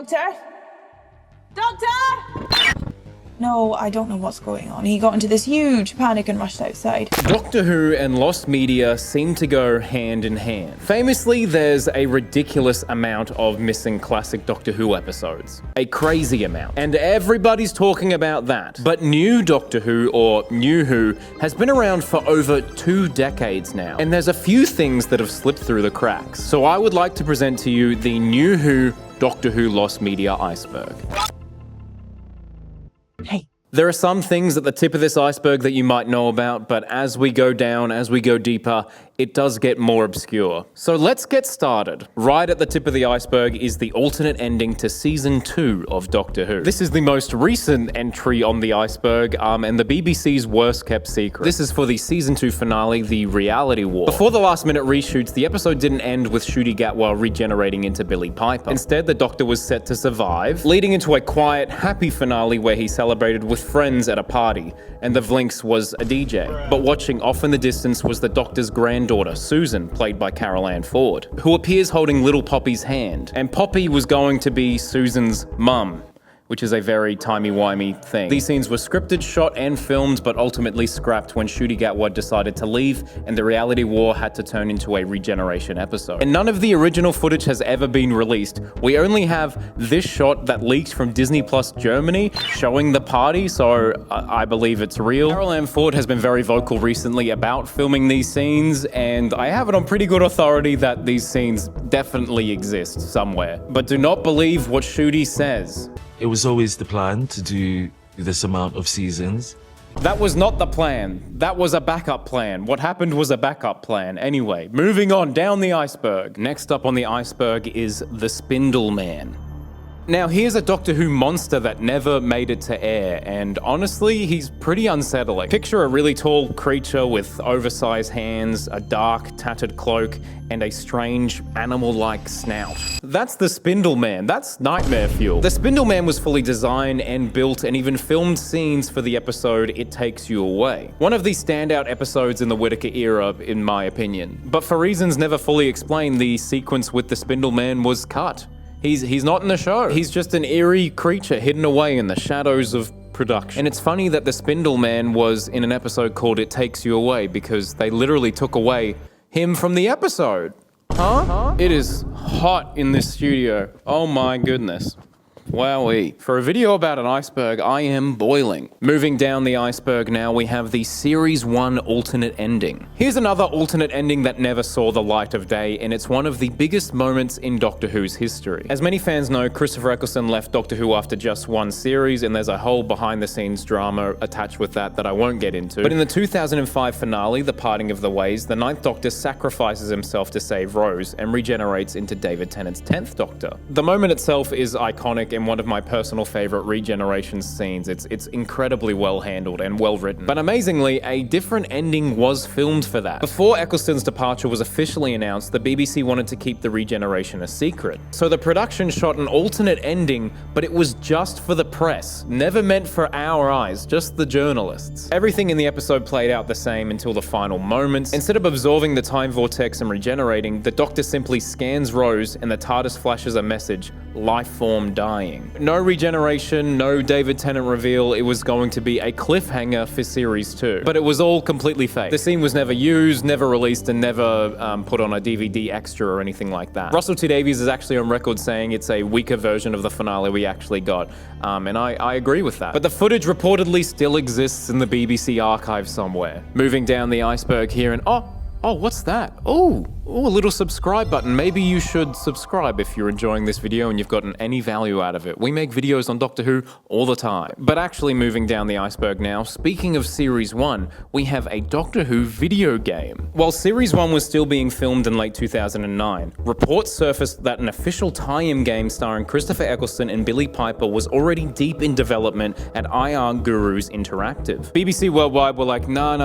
Doctor? Doctor? No, I don't know what's going on. He got into this huge panic and rushed outside. Doctor Who and lost media seem to go hand in hand. Famously, there's a ridiculous amount of missing classic Doctor Who episodes. A crazy amount. And everybody's talking about that. But new Doctor Who, or New Who, has been around for over 2 decades now. And there's a few things that have slipped through the cracks. So I would like to present to you the New Who Doctor Who Lost Media Iceberg. Hey. There are some things at the tip of this iceberg that you might know about, but as we go down, as we go deeper, it does get more obscure. So let's get started. Right at the tip of the iceberg is the alternate ending to Season 2 of Doctor Who. This is the most recent entry on the iceberg, and the BBC's worst kept secret. This is for the Season 2 finale, The Reality War. Before the last minute reshoots, the episode didn't end with Ncuti Gatwa regenerating into Billy Piper. Instead, the Doctor was set to survive, leading into a quiet, happy finale where he celebrated with friends at a party, and the Vlinks was a DJ. But watching off in the distance was the Doctor's granddaughter, Susan, played by Carol Ann Ford, who appears holding little Poppy's hand. And Poppy was going to be Susan's mum, which is a very timey-wimey thing. These scenes were scripted, shot, and filmed, but ultimately scrapped when Ncuti Gatwa decided to leave, and the Reality War had to turn into a regeneration episode. And none of the original footage has ever been released. We only have this shot that leaked from Disney Plus Germany, showing the party, so I believe it's real. Carol Ann Ford has been very vocal recently about filming these scenes, and I have it on pretty good authority that these scenes definitely exist somewhere. But do not believe what Ncuti says. It was always the plan to do this amount of seasons. That was not the plan. That was a backup plan. What happened was a backup plan. Anyway, moving on down the iceberg. Next up on the iceberg is the Spindle Man. Now, here's a Doctor Who monster that never made it to air, and honestly, he's pretty unsettling. Picture a really tall creature with oversized hands, a dark, tattered cloak, and a strange, animal-like snout. That's the Spindle Man. That's nightmare fuel. The Spindle Man was fully designed and built and even filmed scenes for the episode It Takes You Away. One of the standout episodes in the Whittaker era, in my opinion. But for reasons never fully explained, the sequence with the Spindle Man was cut. He's not in the show. He's just an eerie creature hidden away in the shadows of production. And it's funny that the Spindle Man was in an episode called It Takes You Away, because they literally took away him from the episode. Huh? It is hot in this studio. Oh my goodness. Wowee. For a video about an iceberg, I am boiling. Moving down the iceberg now, we have the Series 1 alternate ending. Here's another alternate ending that never saw the light of day, and it's one of the biggest moments in Doctor Who's history. As many fans know, Christopher Eccleston left Doctor Who after just one series, and there's a whole behind-the-scenes drama attached with that I won't get into. But in the 2005 finale, The Parting of the Ways, the 9th Doctor sacrifices himself to save Rose and regenerates into David Tennant's 10th Doctor. The moment itself is iconic and one of my personal favorite regenerations scenes. It's incredibly well handled and well written. But amazingly, a different ending was filmed for that. Before Eccleston's departure was officially announced, the BBC wanted to keep the regeneration a secret. So the production shot an alternate ending, but it was just for the press, never meant for our eyes, just the journalists. Everything in the episode played out the same until the final moments. Instead of absorbing the time vortex and regenerating, the Doctor simply scans Rose and the TARDIS flashes a message, life form dying. No regeneration, no David Tennant reveal. It was going to be a cliffhanger for Series 2. But it was all completely fake. The scene was never used, never released, and never put on a DVD extra or anything like that. Russell T Davies is actually on record saying it's a weaker version of the finale we actually got. And I agree with that. But the footage reportedly still exists in the BBC archive somewhere. Moving down the iceberg here and oh, what's that? Oh, a little subscribe button. Maybe you should subscribe if you're enjoying this video and you've gotten any value out of it. We make videos on Doctor Who all the time. But actually moving down the iceberg now, speaking of Series 1, we have a Doctor Who video game. While Series 1 was still being filmed in late 2009, reports surfaced that an official tie-in game starring Christopher Eccleston and Billy Piper was already deep in development at IR Gurus Interactive. BBC Worldwide were like, nah,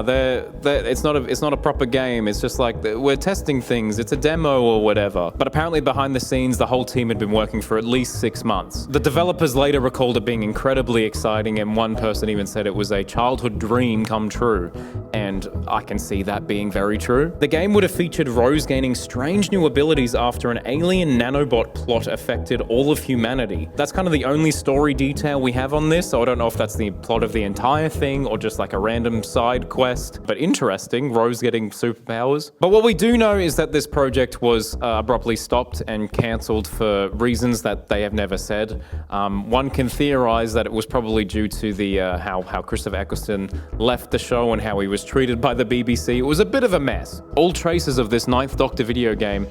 it's not a proper game. It's just like, we're testing testing things, it's a demo or whatever. But apparently behind the scenes, the whole team had been working for at least 6 months. The developers later recalled it being incredibly exciting, and one person even said it was a childhood dream come true. And I can see that being very true. The game would have featured Rose gaining strange new abilities after an alien nanobot plot affected all of humanity. That's kind of the only story detail we have on this, so I don't know if that's the plot of the entire thing or just like a random side quest. But interesting, Rose getting superpowers. But what we do know is that this project was abruptly stopped and cancelled for reasons that they have never said. One can theorize that it was probably due to the how Christopher Eccleston left the show and how he was treated by the BBC. It was a bit of a mess. All traces of this Ninth Doctor video game,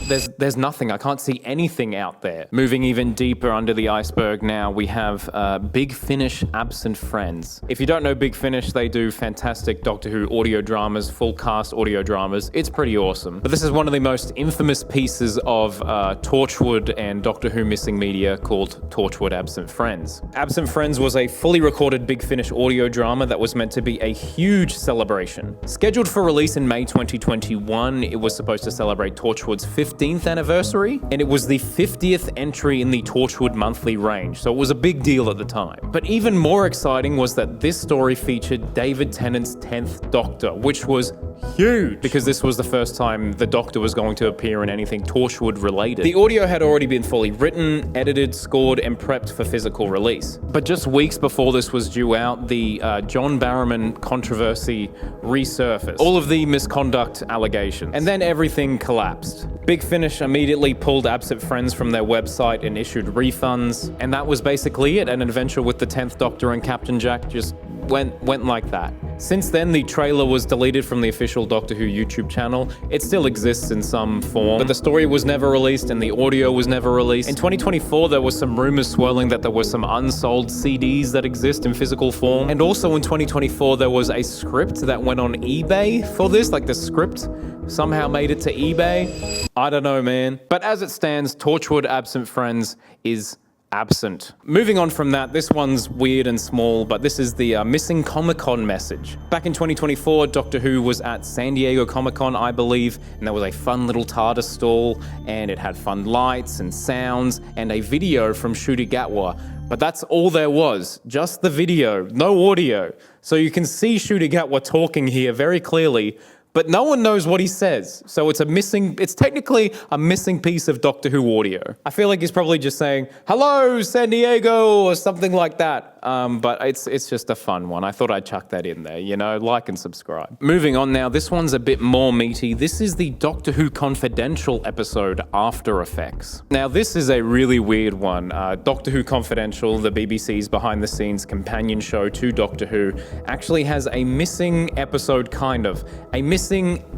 there's nothing. I can't see anything out there. Moving even deeper under the iceberg now, we have Big Finish Absent Friends. If you don't know Big Finish, they do fantastic Doctor Who audio dramas, full cast audio dramas. It's pretty awesome. But this is one of the most infamous pieces of Torchwood and Doctor Who missing media called Torchwood Absent Friends. Absent Friends was a fully recorded Big Finish audio drama that was meant to be a huge celebration. Scheduled for release in May 2021, it was supposed to celebrate Torchwood's 15th anniversary, and it was the 50th entry in the Torchwood monthly range, so it was a big deal at the time. But even more exciting was that this story featured David Tennant's 10th Doctor, which was huge, because this was the first time the Doctor was going to appear in anything Torchwood related. The audio had already been fully written, edited, scored, and prepped for physical release. But just weeks before this was due out, the John Barrowman controversy resurfaced. All of the misconduct allegations. And then everything collapsed. Big Finish immediately pulled Absent Friends from their website and issued refunds. And that was basically it. An adventure with the 10th Doctor and Captain Jack just went like that. Since then, the trailer was deleted from the official Doctor Who YouTube channel. It still exists in some form, but the story was never released and the audio was never released. In 2024, there was some rumors swirling that there were some unsold CDs that exist in physical form. And also in 2024, there was a script that went on eBay for this, like the script somehow made it to eBay. I don't know, man. But as it stands, Torchwood Absent Friends is absent. Moving on from that, this one's weird and small, but this is the missing Comic-Con message. Back in 2024, Doctor Who was at San Diego Comic-Con, I believe, and there was a fun little TARDIS stall, and it had fun lights and sounds, and a video from Ncuti Gatwa. But that's all there was, just the video, no audio. So you can see Ncuti Gatwa talking here very clearly, but no one knows what he says. So it's technically a missing piece of Doctor Who audio. I feel like he's probably just saying, "Hello, San Diego," or something like that. But it's just a fun one. I thought I'd chuck that in there, you know, like and subscribe. Moving on now, this one's a bit more meaty. This is the Doctor Who Confidential episode, After Effects. Now, this is a really weird one. Doctor Who Confidential, the BBC's behind-the-scenes companion show to Doctor Who, actually has a missing episode, a missing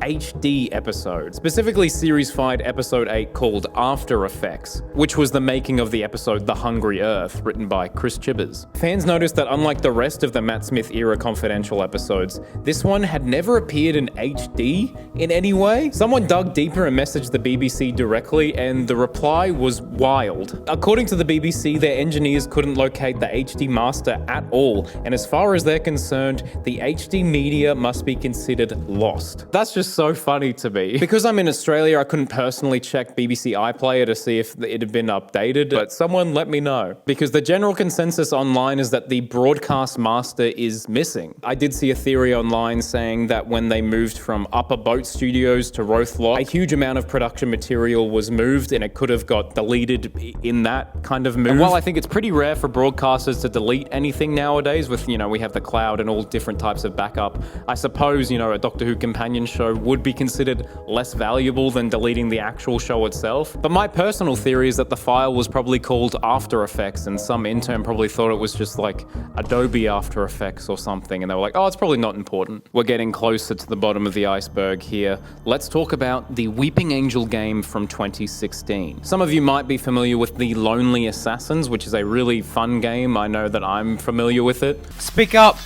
HD episode, specifically Series 5, Episode 8, called After Effects, which was the making of the episode The Hungry Earth, written by Chris Chibbers. Fans noticed that unlike the rest of the Matt Smith era Confidential episodes, this one had never appeared in HD in any way. Someone dug deeper and messaged the BBC directly, and the reply was wild. According to the BBC, their engineers couldn't locate the HD master at all, and as far as they're concerned, the HD media must be considered lost. That's just so funny to me. Because I'm in Australia, I couldn't personally check BBC iPlayer to see if it had been updated, but someone let me know. Because the general consensus online is that the broadcast master is missing. I did see a theory online saying that when they moved from Upper Boat Studios to Roth Lock, a huge amount of production material was moved and it could have got deleted in that kind of move. And while I think it's pretty rare for broadcasters to delete anything nowadays with, you know, we have the cloud and all different types of backup, I suppose, you know, a Doctor Who companion show would be considered less valuable than deleting the actual show itself. But my personal theory is that the file was probably called After Effects and some intern probably thought it was just like Adobe After Effects or something, and they were like, oh, it's probably not important. We're getting closer to the bottom of the iceberg here. Let's talk about the Weeping Angel game from 2016. Some of you might be familiar with the Lonely Assassins, which is a really fun game. I know that I'm familiar with it. Speak up!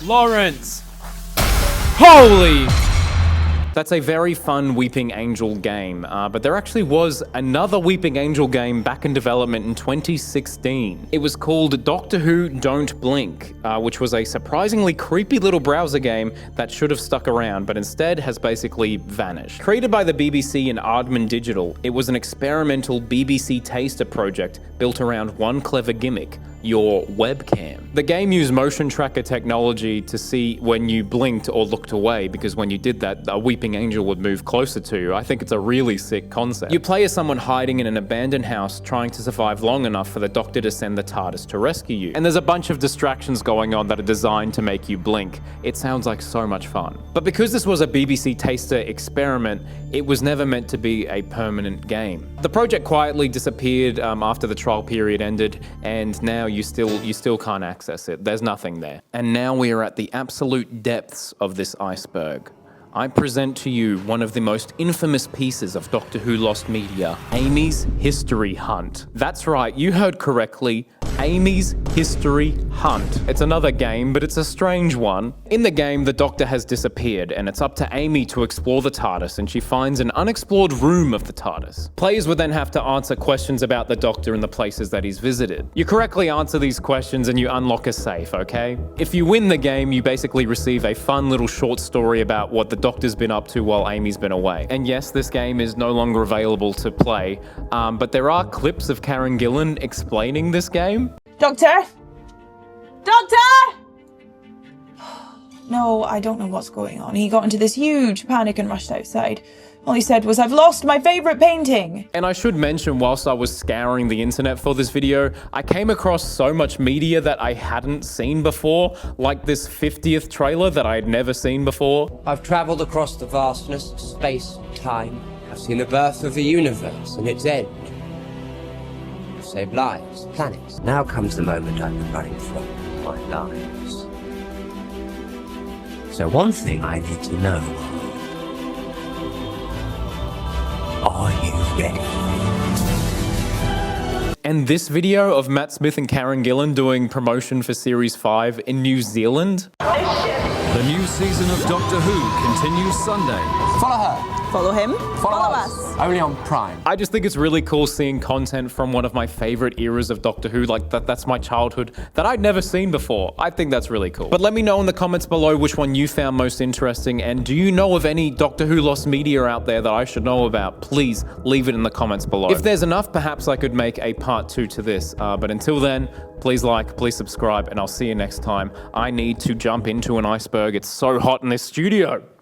Lawrence! Holy! That's a very fun Weeping Angel game, but there actually was another Weeping Angel game back in development in 2016. It was called Doctor Who Don't Blink, which was a surprisingly creepy little browser game that should have stuck around, but instead has basically vanished. Created by the BBC and Aardman Digital, it was an experimental BBC taster project built around one clever gimmick: your webcam. The game used motion tracker technology to see when you blinked or looked away, because when you did that, a Weeping Angel would move closer to you. I think it's a really sick concept. You play as someone hiding in an abandoned house trying to survive long enough for the Doctor to send the TARDIS to rescue you. And there's a bunch of distractions going on that are designed to make you blink. It sounds like so much fun. But because this was a BBC taster experiment, it was never meant to be a permanent game. The project quietly disappeared after the trial period ended, and now you still can't access it. There's nothing there. And now we are at the absolute depths of this iceberg. I present to you one of the most infamous pieces of Doctor Who Lost Media, Amy's History Hunt. That's right, you heard correctly. Amy's History Hunt. It's another game, but it's a strange one. In the game, the Doctor has disappeared, and it's up to Amy to explore the TARDIS, and she finds an unexplored room of the TARDIS. Players would then have to answer questions about the Doctor and the places that he's visited. You correctly answer these questions and you unlock a safe, okay? If you win the game, you basically receive a fun little short story about what the Doctor's been up to while Amy's been away. And yes, this game is no longer available to play, but there are clips of Karen Gillan explaining this game. Doctor? Doctor! No, I don't know what's going on. He got into this huge panic and rushed outside. All he said was, "I've lost my favourite painting." And I should mention, whilst I was scouring the internet for this video, I came across so much media that I hadn't seen before, like this 50th trailer that I had never seen before. I've travelled across the vastness of space and time. I've seen the birth of the universe and its end. I've saved lives, planets. Now comes the moment I've been running from, my lives. So one thing I need to know. Are you ready? And this video of Matt Smith and Karen Gillan doing promotion for Series 5 in New Zealand. The new season of Doctor Who continues Sunday. Follow her. Follow him. Follow us. Only on Prime. I just think it's really cool seeing content from one of my favorite eras of Doctor Who, like that's my childhood, that I'd never seen before. I think that's really cool. But let me know in the comments below which one you found most interesting, and do you know of any Doctor Who Lost Media out there that I should know about? Please leave it in the comments below. If there's enough, perhaps I could make a part 2 to this, but until then, please like, please subscribe, and I'll see you next time. I need to jump into an iceberg. It's so hot in this studio.